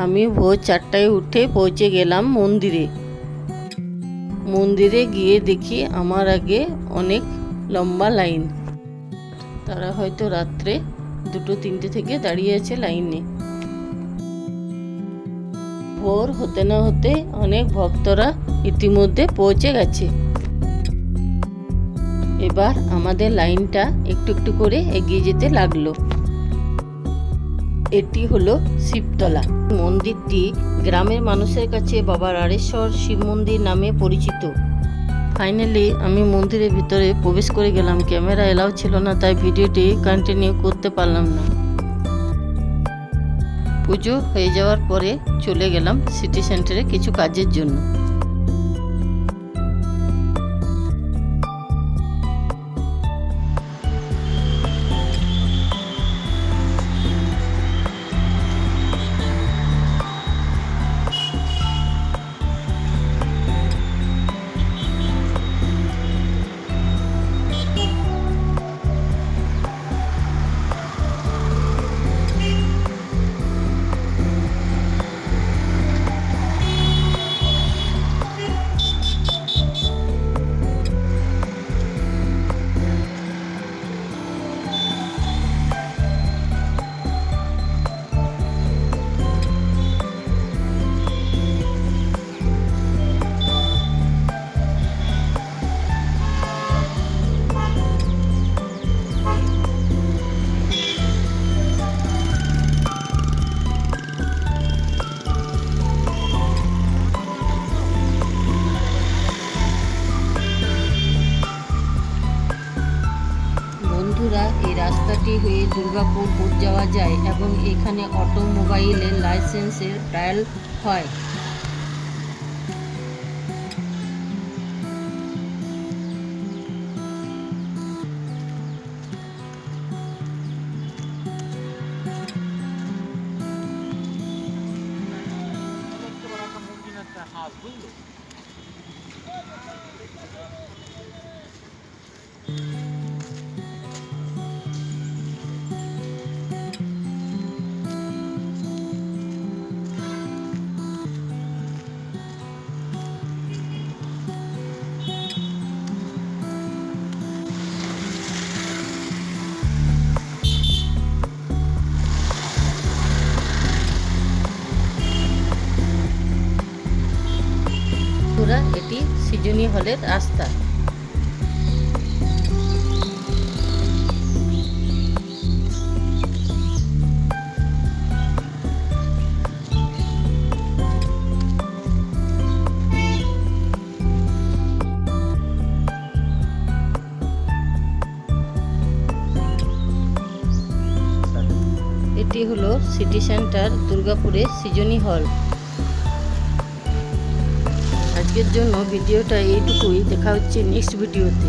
আমি ভোর 4টায় উঠে পৌঁছে গেলাম মন্দিরে। মন্দিরে গিয়ে দেখি আমার আগে অনেক লম্বা লাইন। তারা হয়তো রাত্রে 2-3টে থেকে দাঁড়িয়ে আছে লাইনে। ভোর হতে না হতে অনেক ভক্তরা ইতিমধ্যে পৌঁছে গেছে। এবার আমাদের লাইনটা একটু একটু করে এগিয়ে যেতে লাগলো। এটি হলো শিবতলা। মন্দিরটি গ্রামের মানুষের কাছে বাবা রাড়েশ্বর শিব মন্দির নামে পরিচিত। ফাইনালি আমি মন্দিরের ভিতরে প্রবেশ করে গেলাম। ক্যামেরা এলাও ছিল না, তাই ভিডিওটি কন্টিনিউ করতে পারলাম না। পুজো হয়ে যাওয়ার পরে চলে গেলাম সিটি সেন্টারে কিছু কাজের জন্য। এই রাস্তাটি হয়ে দুর্গাপুর বোট যাওয়া যায় এবং এখানে অটোমোবাইলের লাইসেন্সের ট্রায়াল হয়। এটি সৃজনী হলের রাস্তা। এটি হলো সিটি সেন্টার দুর্গাপুরের সৃজনী হল। আজকের জন্য ভিডিওটা এইটুকুই। দেখা হচ্ছে নেক্সট ভিডিওতে।